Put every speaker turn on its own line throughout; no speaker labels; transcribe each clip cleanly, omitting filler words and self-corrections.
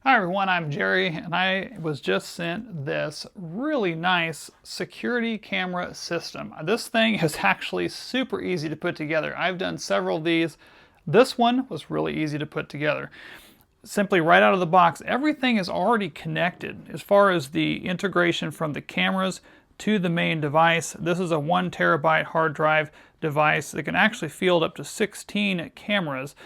Hi everyone, I'm Jerry, and I was just sent this really nice security camera system. This thing is actually super easy to put together. I've done several of these. This one was really easy to put together. Simply right out of the box, everything is already connected as far as the integration from the cameras to the main device. This is a 1 terabyte hard drive device that can actually field up to 16 cameras.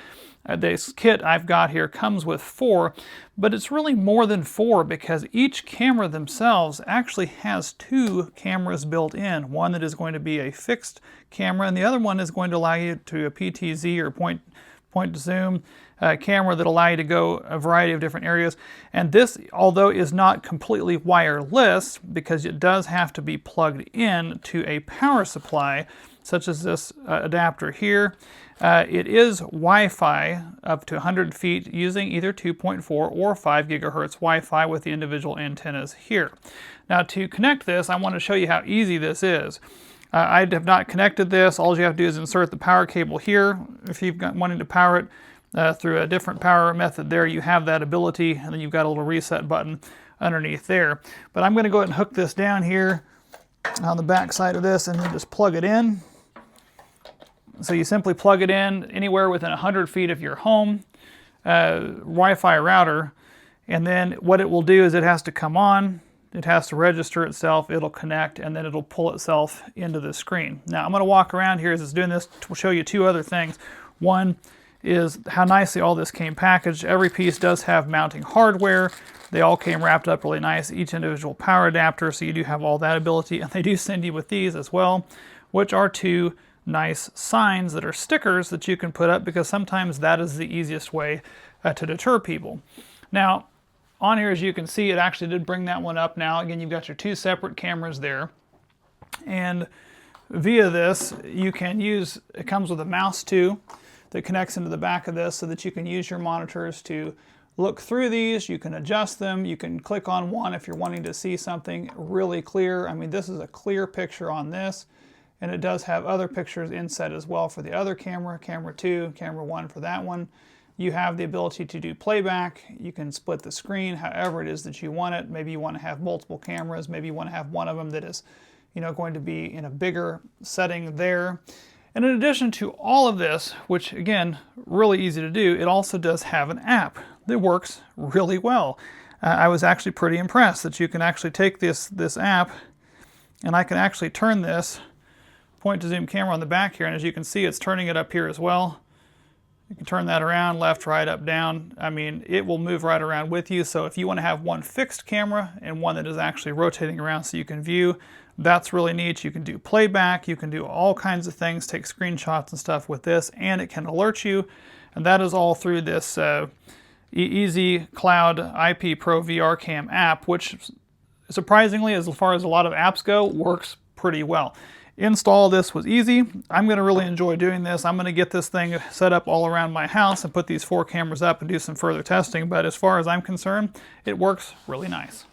This kit I've got here comes with 4, but it's really more than 4 because each camera themselves actually has 2 cameras built in. One that is going to be a fixed camera, and the other one is going to allow you to a PTZ or point to zoom camera that allow you to go a variety of different areas. And this, although is not completely wireless, because it does have to be plugged in to a power supply, such as this adapter here. It is Wi-Fi up to 100 feet using either 2.4 or 5 gigahertz Wi-Fi with the individual antennas here. Now to connect this, I want to show you how easy this is. I have not connected this. All you have to do is insert the power cable here. If you've got wanting to power it through a different power method there, you have that ability, and then you've got a little reset button underneath there. But I'm going to go ahead and hook this down here on the back side of this and then just plug it in. So you simply plug it in anywhere within 100 feet of your home Wi-Fi router, and then what it will do is it has to come on, it has to register itself, it'll connect, and then it'll pull itself into the screen. Now I'm going to walk around here as it's doing this to show you 2 other things. One is how nicely all this came packaged. Every piece does have mounting hardware. They all came wrapped up really nice, each individual power adapter, so you do have all that ability. And they do send you with these as well, which are 2 nice signs that are stickers that you can put up, because sometimes that is the easiest way to deter people. Now, on here, as you can see, it actually did bring that one up now. Again, you've got your 2 separate cameras there. And via this, you can use, it comes with a mouse too, that connects into the back of this so that you can use your monitors to look through these. You can adjust them. You can click on one if you're wanting to see something really clear. I mean, this is a clear picture on this. And it does have other pictures inset as well for the other camera, camera 2, camera 1 for that one. You have the ability to do playback. You can split the screen however it is that you want it. Maybe you want to have multiple cameras. Maybe you want to have one of them that is, going to be in a bigger setting there. And in addition to all of this, which again, really easy to do, it also does have an app that works really well. I was actually pretty impressed that you can actually take this app, and I can actually turn this point to zoom camera on the back here, and as you can see, it's turning it up here as well. You can turn that around, left, right, up, down. I mean, it will move right around with you. So if you want to have one fixed camera and one that is actually rotating around so you can view, that's really neat. You can do playback, you can do all kinds of things, take screenshots and stuff with this, and it can alert you. And that is all through this Easy Cloud IP Pro VR Cam app, which surprisingly, as far as a lot of apps go, works pretty well. Install this was easy. I'm going to really enjoy doing this. I'm going to get this thing set up all around my house and put these 4 cameras up and do some further testing. But as far as I'm concerned, it works really nice.